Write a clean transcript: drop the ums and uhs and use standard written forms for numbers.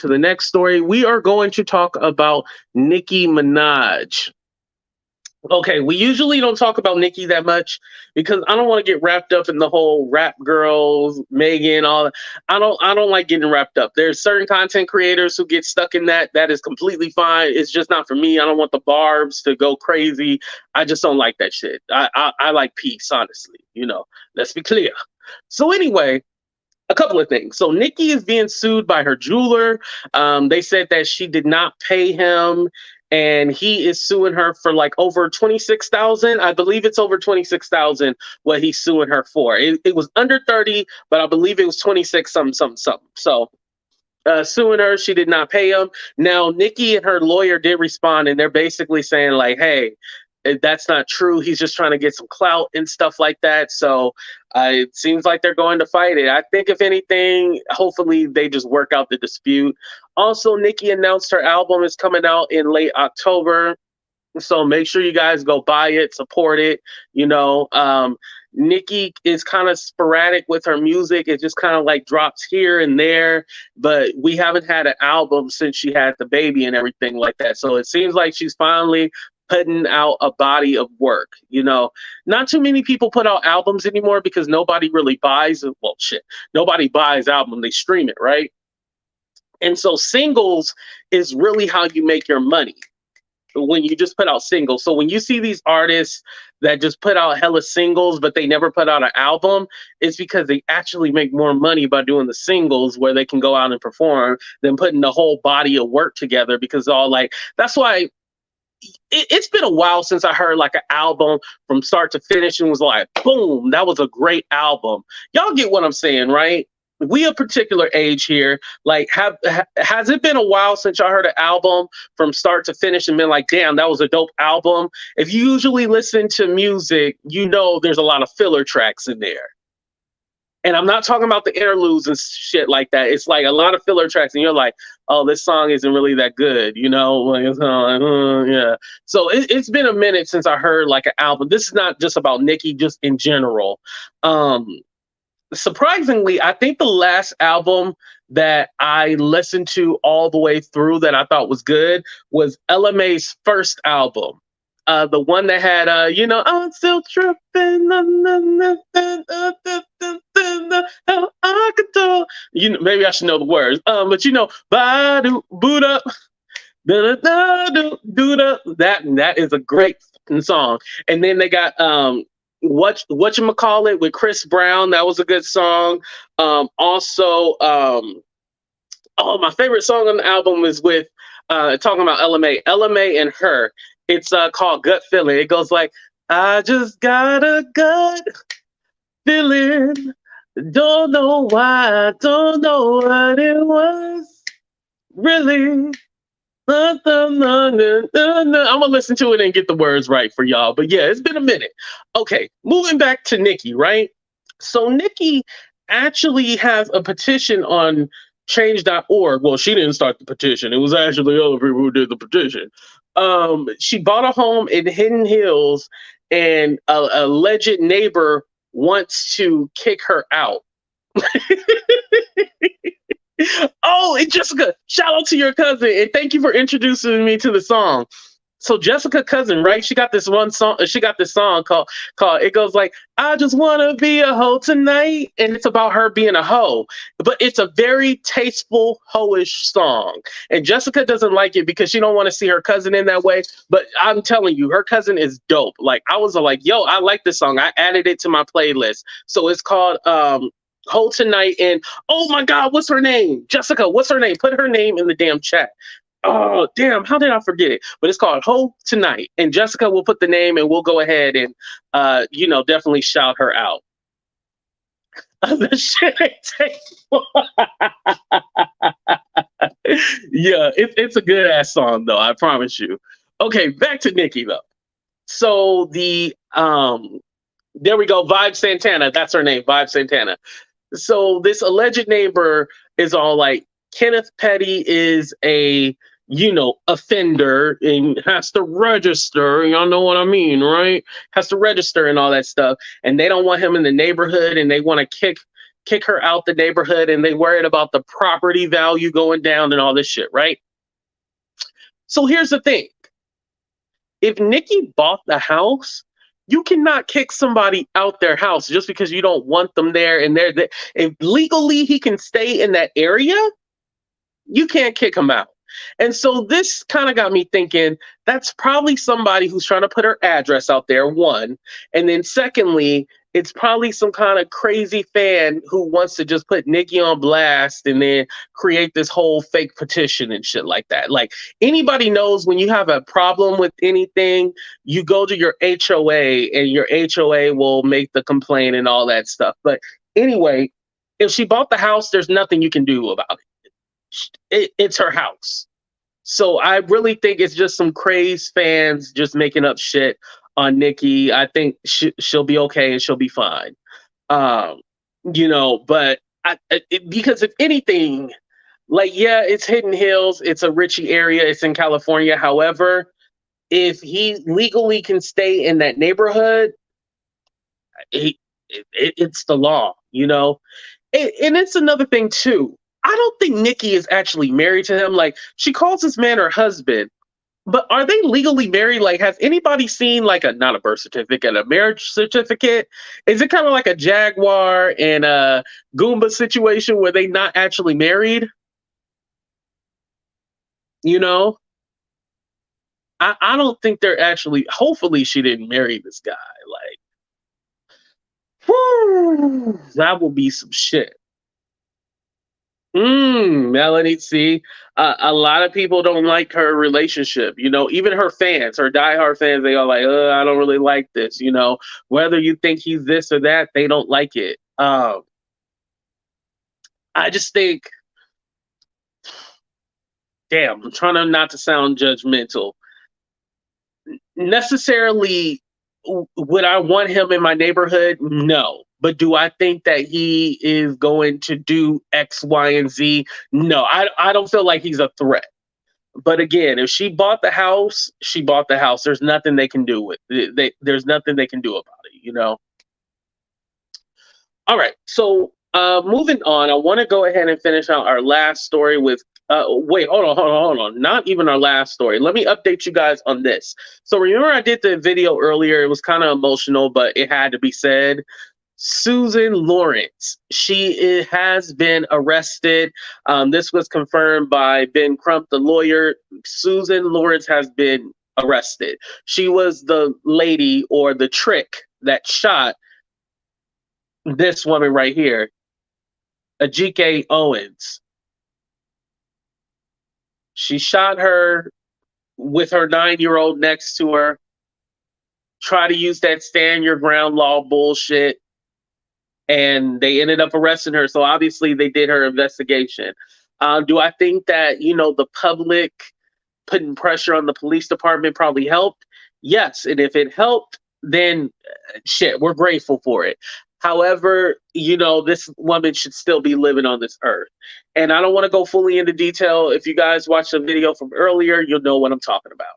into the next story. We are going to talk about Nicki Minaj. Okay, we usually don't talk about Nicki that much because I don't want to get wrapped up in the whole rap girls, Megan, all that. I don't like getting wrapped up. There's certain content creators who get stuck in that. That is completely fine. It's just not for me. I don't want the barbs to go crazy. I just don't like that shit. I like peace, honestly. Let's be clear. So anyway, a couple of things. So Nicki is being sued by her jeweler. They said that she did not pay him, and he is suing her for like over 26,000. I believe it's over 26,000 what he's suing her for. It was under 30, but I believe it was 26 something. So suing her, she did not pay him. Now Nicki and her lawyer did respond, and they're basically saying like, hey, that's not true. He's just trying to get some clout and stuff like that. So it seems like they're going to fight it. I think if anything, hopefully they just work out the dispute. Also, Nicki announced her album is coming out in late October. So make sure you guys go buy it, support it. Nicki is kind of sporadic with her music. It just kind of like drops here and there, but we haven't had an album since she had the baby and everything like that. So it seems like she's finally putting out a body of work. Not too many people put out albums anymore because nobody really buys it. Well, shit, nobody buys album. They stream it, right? And so singles is really how you make your money when you just put out singles. So when you see these artists that just put out hella singles, but they never put out an album, it's because they actually make more money by doing the singles where they can go out and perform than putting the whole body of work together. Because that's why it's been a while since I heard like an album from start to finish and was like, boom, that was a great album. Y'all get what I'm saying, right? We a particular age here. Like, has it been a while since y'all heard an album from start to finish and been like, damn, that was a dope album? If you usually listen to music, there's a lot of filler tracks in there. And I'm not talking about the interludes and shit like that. It's like a lot of filler tracks, and you're like, oh, this song isn't really that good, yeah. So it's been a minute since I heard like an album. This is not just about Nicki, just in general. Surprisingly, I think the last album that I listened to all the way through that I thought was good was LMA's first album. The one that had, I'm still tripping. I control. Maybe I should know the words. But ba-do, boot up, da-da-da-do-da. That is a great song. And then they got whatchamacallit with Chris Brown. That was a good song. Also, my favorite song on the album is with talking about LMA and her. It's called Gut Feeling. It goes like, I just got a gut feeling. Don't know why, don't know what it was. Really. I'm gonna listen to it and get the words right for y'all. But yeah, it's been a minute. Okay, moving back to Nicki, right? So Nicki actually has a petition on change.org. Well, she didn't start the petition. It was actually other people who did the petition. She bought a home in Hidden Hills, and a alleged neighbor wants to kick her out. Oh, and Jessica, shout out to your cousin, and thank you for introducing me to the song. So Jessica Cousin, right? She got this song called it goes like, I just wanna be a hoe tonight. And it's about her being a hoe. But it's a very tasteful hoish song. And Jessica doesn't like it because she don't want to see her cousin in that way. But I'm telling you, her cousin is dope. Like, I was like, yo, I like this song. I added it to my playlist. So it's called Hoe Tonight. And oh my God, what's her name? Jessica, what's her name? Put her name in the damn chat. Oh, damn. How did I forget it? But it's called Hoe Tonight. And Jessica will put the name, and we'll go ahead and, definitely shout her out. The shit ain't tasteful. Yeah, it's a good ass song, though. I promise you. Okay, back to Nicki, though. So there we go. Vibe Santana. That's her name. Vibe Santana. So this alleged neighbor is all like, Kenneth Petty is a offender and has to register. Y'all know what I mean, right? Has to register and all that stuff. And they don't want him in the neighborhood, and they want to kick kick her out the neighborhood, and they worried about the property value going down and all this shit, right? So here's the thing. If Nicki bought the house, you cannot kick somebody out their house just because you don't want them there and they're there. If legally he can stay in that area, you can't kick him out. And so this kind of got me thinking that's probably somebody who's trying to put her address out there, one. And then secondly, it's probably some kind of crazy fan who wants to just put Nicki on blast and then create this whole fake petition and shit like that. Like anybody knows when you have a problem with anything, you go to your HOA and your HOA will make the complaint and all that stuff. But anyway, if she bought the house, there's nothing you can do about it. It's her house. So I really think it's just some crazed fans just making up shit on Nicki. I think she'll be okay and she'll be fine. But because if anything, like, yeah, it's Hidden Hills. It's a Richie area. It's in California. However, if he legally can stay in that neighborhood, it's the law, And it's another thing too. I don't think Nicki is actually married to him. Like, she calls this man her husband, but are they legally married? Like, has anybody seen like not a birth certificate, a marriage certificate? Is it kind of like a Jaguar and a Goomba situation where they not actually married? I don't think they're actually, hopefully she didn't marry this guy. Like, whew, that will be some shit. Melanie, see, a lot of people don't like her relationship. Even her fans, her diehard fans, they are like, I don't really like this. Whether you think he's this or that, they don't like it. I just think, damn, I'm trying not to sound judgmental. Necessarily, would I want him in my neighborhood? No. But do I think that he is going to do X, Y, and Z? No, I don't feel like he's a threat. But again, if she bought the house, she bought the house. There's nothing they can do with it. There's nothing they can do about it, All right. So moving on, I want to go ahead and finish out our last story with wait, hold on. Not even our last story. Let me update you guys on this. So remember I did the video earlier. It was kind of emotional, but it had to be said. Susan Lawrence, she has been arrested. This was confirmed by Ben Crump, the lawyer. Susan Lawrence has been arrested. She was the lady or the trick that shot this woman right here, Ajike Owens. She shot her with her 9-year-old next to her. Try to use that stand your ground law bullshit. And they ended up arresting her. So obviously they did her investigation. Do I think that, the public putting pressure on the police department probably helped? Yes. And if it helped, then shit, we're grateful for it. However, this woman should still be living on this earth. And I don't want to go fully into detail. If you guys watched the video from earlier, you'll know what I'm talking about.